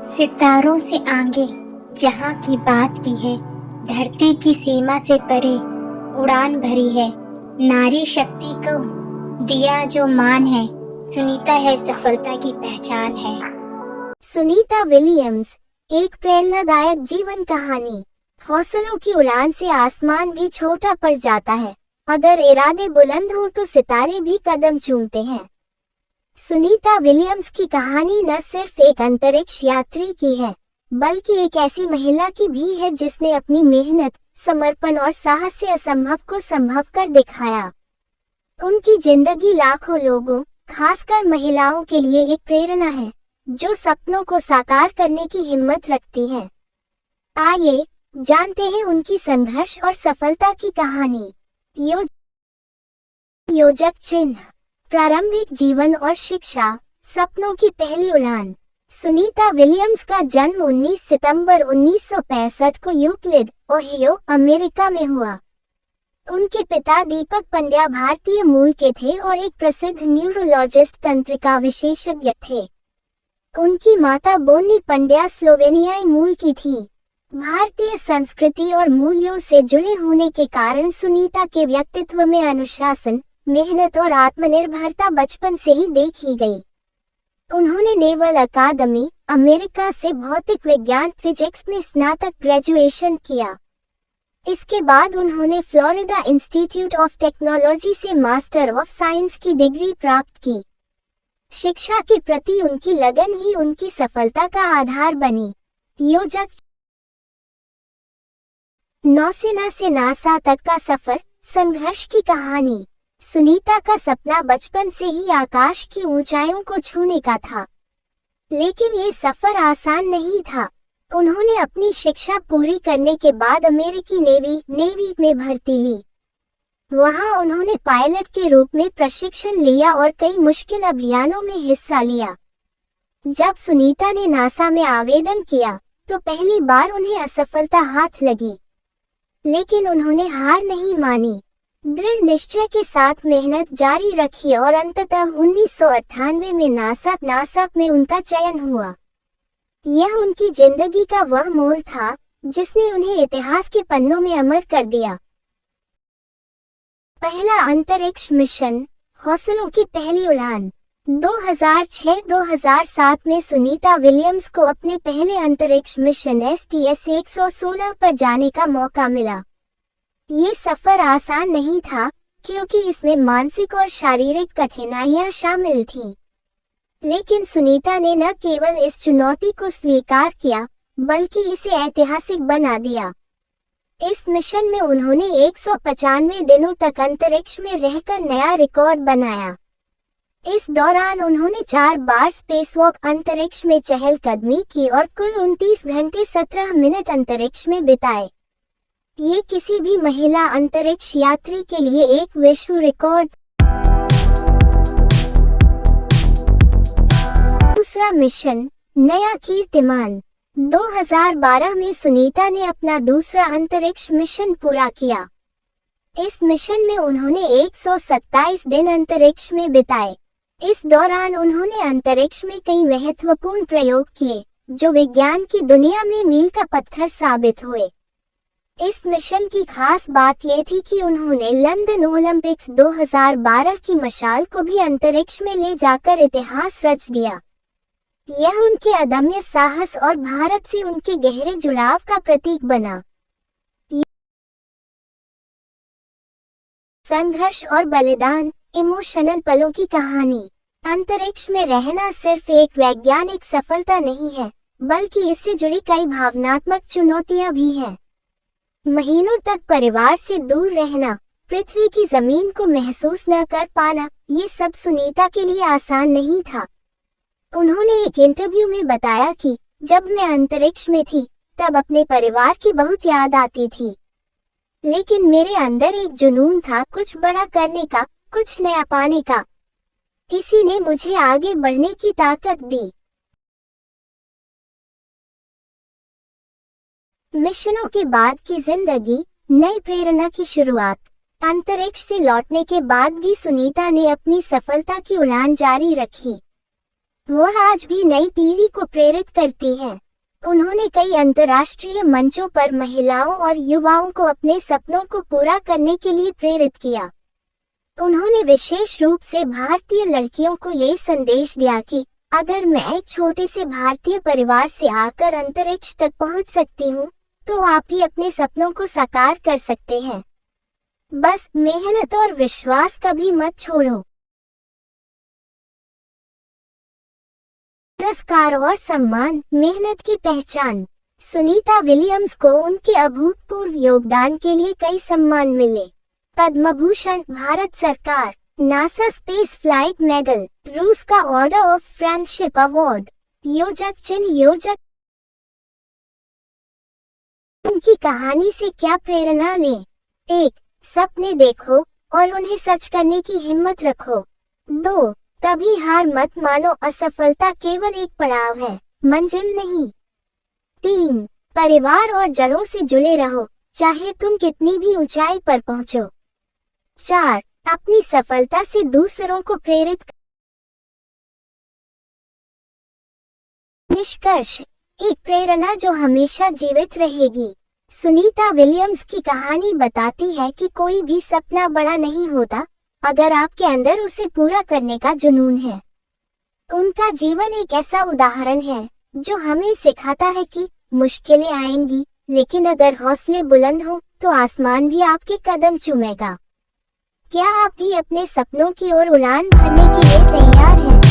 सितारों से आगे जहाँ की बात की है, धरती की सीमा से परे उड़ान भरी है। नारी शक्ति को दिया जो मान है, सुनीता है सफलता की पहचान है। सुनीता विलियम्स, एक प्रेरणादायक जीवन कहानी। हौसलों की उड़ान से आसमान भी छोटा पड़ जाता है। अगर इरादे बुलंद हो तो सितारे भी कदम चूमते हैं। सुनीता विलियम्स की कहानी न सिर्फ एक अंतरिक्ष यात्री की है, बल्कि एक ऐसी महिला की भी है जिसने अपनी मेहनत, समर्पण और साहस से असंभव को संभव कर दिखाया। उनकी जिंदगी लाखों लोगों, खासकर महिलाओं के लिए एक प्रेरणा है, जो सपनों को साकार करने की हिम्मत रखती हैं। आइए जानते हैं उनकी संघर्ष और सफलता की कहानी। योजक चिन्ह, प्रारंभिक जीवन और शिक्षा, सपनों की पहली उड़ान। सुनीता विलियम्स का जन्म 19 सितंबर 1965 को यूक्लिड, ओहियो, अमेरिका में हुआ। उनके पिता दीपक पंड्या भारतीय मूल के थे और एक प्रसिद्ध न्यूरोलॉजिस्ट तंत्रिका विशेषज्ञ थे। उनकी माता बोनी पंड्या स्लोवेनियाई मूल की थी। भारतीय संस्कृति और मूल्यों से जुड़े होने के कारण सुनीता के व्यक्तित्व में अनुशासन, मेहनत और आत्मनिर्भरता बचपन से ही देखी गई। उन्होंने नेवल अकादमी, अमेरिका से भौतिक विज्ञान फिजिक्स में स्नातक ग्रेजुएशन किया। इसके बाद उन्होंने फ्लोरिडा इंस्टीट्यूट ऑफ टेक्नोलॉजी से मास्टर ऑफ साइंस की डिग्री प्राप्त की। शिक्षा के प्रति उनकी लगन ही उनकी सफलता का आधार बनी। योजक, नौसेना से नासा तक का सफर, संघर्ष की कहानी। सुनीता का सपना बचपन से ही आकाश की ऊंचाइयों को छूने का था, लेकिन ये सफर आसान नहीं था। उन्होंने अपनी शिक्षा पूरी करने के बाद अमेरिकी नेवी में भर्ती ली। वहां उन्होंने पायलट के रूप में प्रशिक्षण लिया और कई मुश्किल अभियानों में हिस्सा लिया। जब सुनीता ने नासा में आवेदन किया, तो पहली बार उन्हें असफलता हाथ लगी, लेकिन उन्होंने हार नहीं मानी। दृढ़ निश्चय के साथ मेहनत जारी रखी और अंततः 1998 में नासा में उनका चयन हुआ। यह उनकी जिंदगी का वह मोड़ था जिसने उन्हें इतिहास के पन्नों में अमर कर दिया। पहला अंतरिक्ष मिशन, हौसलों की पहली उड़ान। 2006-2007 में सुनीता विलियम्स को अपने पहले अंतरिक्ष मिशन STS-116 पर जाने का मौका मिला। ये सफर आसान नहीं था, क्योंकि इसमें मानसिक और शारीरिक कठिनाइयां शामिल थीं। लेकिन सुनीता ने न केवल इस चुनौती को स्वीकार किया, बल्कि इसे ऐतिहासिक बना दिया। इस मिशन में उन्होंने 195 दिनों तक अंतरिक्ष में रहकर नया रिकॉर्ड बनाया। इस दौरान उन्होंने 4 बार स्पेसवॉक अंतरिक्ष में चहलकदमी की और कुल 29 घंटे 17 मिनट अंतरिक्ष में बिताए। ये किसी भी महिला अंतरिक्ष यात्री के लिए एक विश्व रिकॉर्ड। दूसरा मिशन, नया कीर्तिमान। 2012 में सुनीता ने अपना दूसरा अंतरिक्ष मिशन पूरा किया। इस मिशन में उन्होंने 127 दिन अंतरिक्ष में बिताए। इस दौरान उन्होंने अंतरिक्ष में कई महत्वपूर्ण प्रयोग किए, जो विज्ञान की दुनिया में मील का पत्थर साबित हुए। इस मिशन की खास बात यह थी कि उन्होंने लंदन ओलंपिक्स 2012 की मशाल को भी अंतरिक्ष में ले जाकर इतिहास रच दिया। यह उनके अदम्य साहस और भारत से उनके गहरे जुड़ाव का प्रतीक बना। संघर्ष और बलिदान, इमोशनल पलों की कहानी। अंतरिक्ष में रहना सिर्फ एक वैज्ञानिक सफलता नहीं है, बल्कि इससे जुड़ी कई भावनात्मक चुनौतियां भी हैं। महीनों तक परिवार से दूर रहना, पृथ्वी की जमीन को महसूस न कर पाना, ये सब सुनीता के लिए आसान नहीं था। उन्होंने एक इंटरव्यू में बताया कि जब मैं अंतरिक्ष में थी, तब अपने परिवार की बहुत याद आती थी, लेकिन मेरे अंदर एक जुनून था कुछ बड़ा करने का, कुछ नया पाने का। इसी ने मुझे आगे बढ़ने की ताकत दी। मिशनों के बाद की जिंदगी, नई प्रेरणा की शुरुआत। अंतरिक्ष से लौटने के बाद भी सुनीता ने अपनी सफलता की उड़ान जारी रखी। वो आज भी नई पीढ़ी को प्रेरित करती है। उन्होंने कई अंतर्राष्ट्रीय मंचों पर महिलाओं और युवाओं को अपने सपनों को पूरा करने के लिए प्रेरित किया। उन्होंने विशेष रूप से भारतीय लड़कियों को ये संदेश दिया कि अगर मैं एक छोटे से भारतीय परिवार से आकर अंतरिक्ष तक पहुंच सकती हूं, तो आप भी अपने सपनों को साकार कर सकते हैं। बस मेहनत और विश्वास कभी मत छोड़ो। पुरस्कार और सम्मान, मेहनत की पहचान। सुनीता विलियम्स को उनके अभूतपूर्व योगदान के लिए कई सम्मान मिले। पद्म भूषण, भारत सरकार, नासा स्पेस फ्लाइट मेडल, रूस का ऑर्डर ऑफ फ्रेंडशिप अवार्ड, योजक चिन्ह योजक। उनकी कहानी से क्या प्रेरणा लें? 1. सपने देखो और उन्हें सच करने की हिम्मत रखो। 2. कभी हार मत मानो, असफलता केवल एक पड़ाव है, मंजिल नहीं। 3. परिवार और जड़ों से जुड़े रहो, चाहे तुम कितनी भी ऊंचाई पर पहुंचो। 4. अपनी सफलता से दूसरों को प्रेरित। निष्कर्ष, एक प्रेरणा जो हमेशा जीवित रहेगी। सुनीता विलियम्स की कहानी बताती है कि कोई भी सपना बड़ा नहीं होता अगर आपके अंदर उसे पूरा करने का जुनून है। उनका जीवन एक ऐसा उदाहरण है जो हमें सिखाता है कि मुश्किलें आएंगी, लेकिन अगर हौसले बुलंद हो तो आसमान भी आपके कदम चूमेगा। क्या आप भी अपने सपनों की ओर उड़ान भरने के लिए तैयार हैं?